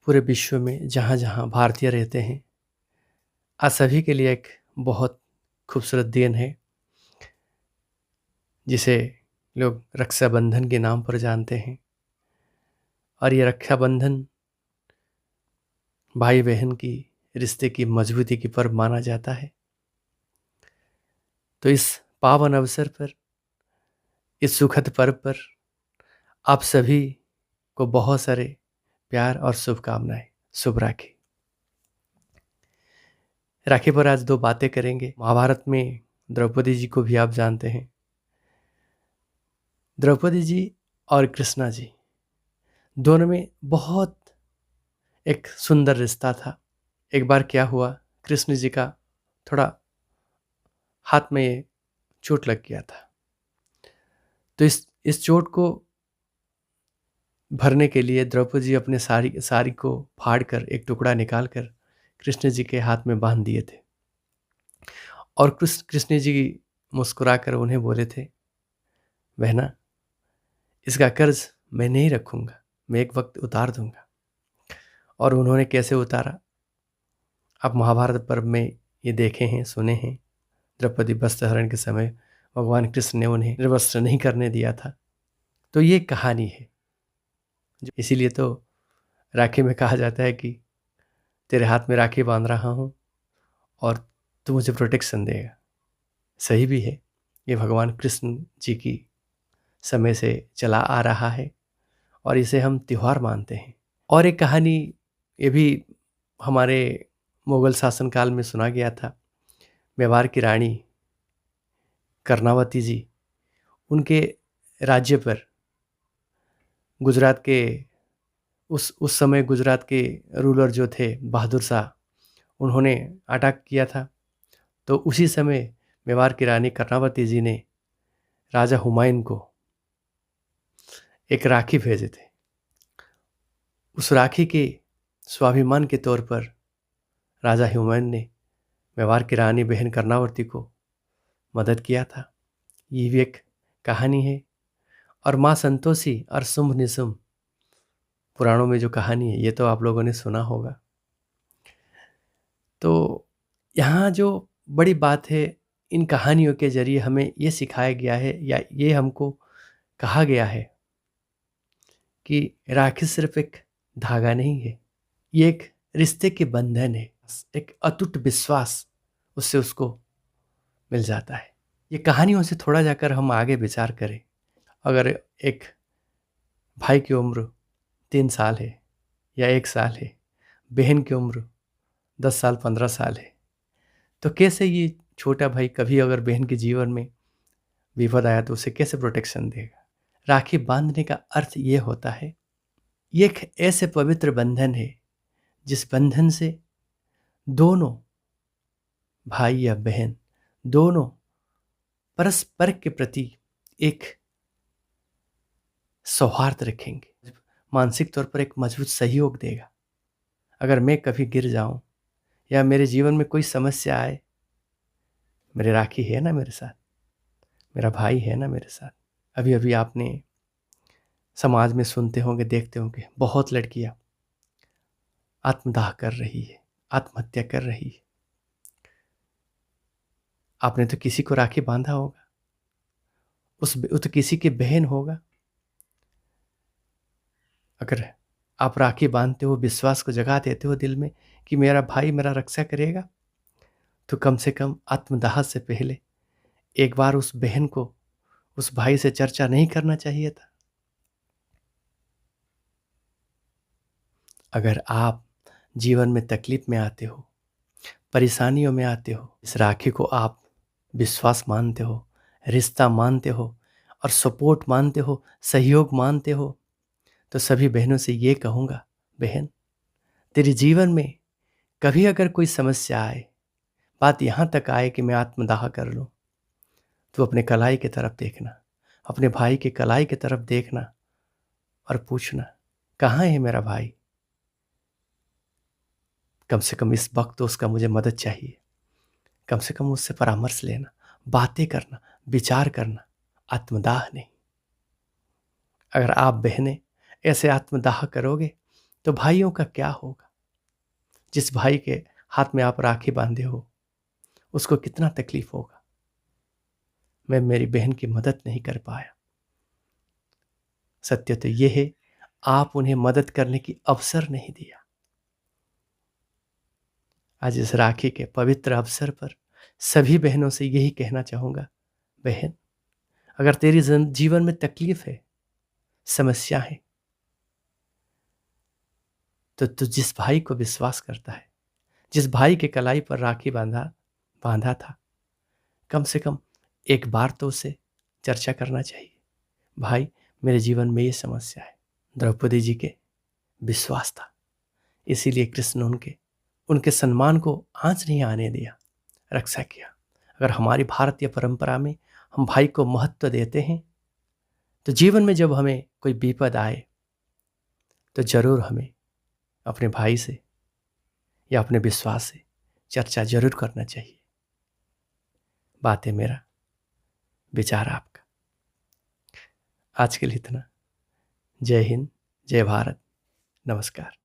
पूरे विश्व में जहाँ जहाँ भारतीय रहते हैं, आज सभी के लिए एक बहुत खूबसूरत दिन है जिसे लोग रक्षाबंधन के नाम पर जानते हैं। और ये रक्षाबंधन भाई बहन की रिश्ते की मजबूती की पर्व माना जाता है। तो इस पावन अवसर पर, इस सुखद पर्व पर आप सभी को बहुत सारे प्यार और शुभकामनाएं। शुभ राखी। राखी पर आज दो बातें करेंगे। महाभारत में द्रौपदी जी को भी आप जानते हैं। द्रौपदी जी और कृष्णा जी दोनों में बहुत एक सुंदर रिश्ता था। एक बार क्या हुआ, कृष्ण जी का थोड़ा हाथ में चोट लग गया था। तो इस चोट को भरने के लिए द्रौपदी जी अपने साड़ी को फाड़ कर एक टुकड़ा निकाल कर कृष्ण जी के हाथ में बांध दिए थे। और कृष्ण जी मुस्कुराकर उन्हें बोले थे, बहना, इसका कर्ज मैं नहीं रखूंगा, मैं एक वक्त उतार दूंगा। और उन्होंने कैसे उतारा, आप महाभारत पर्व में ये देखे हैं, सुने हैं। द्रौपदी वस्त्र हरण के समय भगवान कृष्ण ने उन्हें निर्वस्त्र नहीं करने दिया था। तो ये कहानी है। इसीलिए तो राखी में कहा जाता है कि तेरे हाथ में राखी बांध रहा हूँ और तू मुझे प्रोटेक्शन देगा। सही भी है, ये भगवान कृष्ण जी की समय से चला आ रहा है और इसे हम त्योहार मानते हैं। और एक कहानी ये भी हमारे मुगल शासनकाल में सुना गया था। मेवाड़ की रानी कर्णावती जी, उनके राज्य पर गुजरात के उस समय गुजरात के रूलर जो थे बहादुर शाह, उन्होंने अटैक किया था। तो उसी समय मेवाड़ की रानी कर्णावती जी ने राजा हुमायूं को एक राखी भेजे थे। उस राखी के स्वाभिमान के तौर पर राजा हुमायूं ने मेवाड़ की रानी बहन कर्णावती को मदद किया था। ये भी एक कहानी है। और माँ संतोषी और शुंभ निशुंभ पुराणों में जो कहानी है, ये तो आप लोगों ने सुना होगा। तो यहाँ जो बड़ी बात है, इन कहानियों के जरिए हमें ये सिखाया गया है या ये हमको कहा गया है कि राखी सिर्फ एक धागा नहीं है, ये एक रिश्ते के बंधन है। एक अटूट विश्वास उससे उसको मिल जाता है। ये कहानियों से थोड़ा जाकर हम आगे विचार करें। अगर एक भाई की उम्र 3 साल है या 1 साल है, बहन की उम्र 10 साल 15 साल है, तो कैसे ये छोटा भाई कभी अगर बहन के जीवन में विपद आया तो उसे कैसे प्रोटेक्शन देगा। राखी बांधने का अर्थ ये होता है, ये एक ऐसे पवित्र बंधन है जिस बंधन से दोनों भाई या बहन दोनों परस्पर के प्रति एक सौहार्द रखेंगे, मानसिक तौर पर एक मजबूत सहयोग देगा। अगर मैं कभी गिर जाऊं या मेरे जीवन में कोई समस्या आए, मेरे राखी है ना मेरे साथ, मेरा भाई है ना मेरे साथ। अभी अभी आपने समाज में सुनते होंगे, देखते होंगे, बहुत लड़कियां आत्मदाह कर रही है, आत्महत्या कर रही है। आपने तो किसी को राखी बांधा होगा, उस तो किसी की बहन होगा। अगर आप राखी बांधते हो, विश्वास को जगा देते हो दिल में कि मेरा भाई मेरा रक्षा करेगा, तो कम से कम आत्मदाह से पहले एक बार उस बहन को उस भाई से चर्चा नहीं करना चाहिए था। अगर आप जीवन में तकलीफ में आते हो, परेशानियों में आते हो, इस राखी को आप विश्वास मानते हो, रिश्ता मानते हो और सपोर्ट मानते हो, सहयोग मानते हो, तो सभी बहनों से ये कहूँगा, बहन, तेरे जीवन में कभी अगर कोई समस्या आए, बात यहाँ तक आए कि मैं आत्मदाह कर लूँ, तो अपने कलाई की तरफ देखना, अपने भाई के कलाई की तरफ देखना और पूछना, कहाँ है मेरा भाई। कम से कम इस वक्त तो उसका मुझे मदद चाहिए। कम से कम उससे परामर्श लेना, बातें करना, विचार करना, आत्मदाह नहीं। अगर आप बहनें ऐसे आत्मदाह करोगे तो भाइयों का क्या होगा? जिस भाई के हाथ में आप राखी बांधे हो, उसको कितना तकलीफ होगा। मैं मेरी बहन की मदद नहीं कर पाया। सत्य तो ये है, आप उन्हें मदद करने की अवसर नहीं दिया। आज इस राखी के पवित्र अवसर पर सभी बहनों से यही कहना चाहूँगा, बहन, अगर तेरी जीवन में तकलीफ है, समस्या है, तो तू जिस भाई को विश्वास करता है, जिस भाई के कलाई पर राखी बांधा बांधा था, कम से कम एक बार तो उसे चर्चा करना चाहिए। भाई, मेरे जीवन में ये समस्या है। द्रौपदी जी के विश्वास था, इसीलिए कृष्ण उनके उनके सम्मान को आंच नहीं आने दिया, रक्षा किया। अगर हमारी भारतीय परंपरा में हम भाई को महत्व देते हैं, तो जीवन में जब हमें कोई विपद आए, तो जरूर हमें अपने भाई से या अपने विश्वास से चर्चा जरूर करना चाहिए। बात है मेरा, विचार आपका। आज के लिए इतना। जय हिंद, जय भारत, नमस्कार।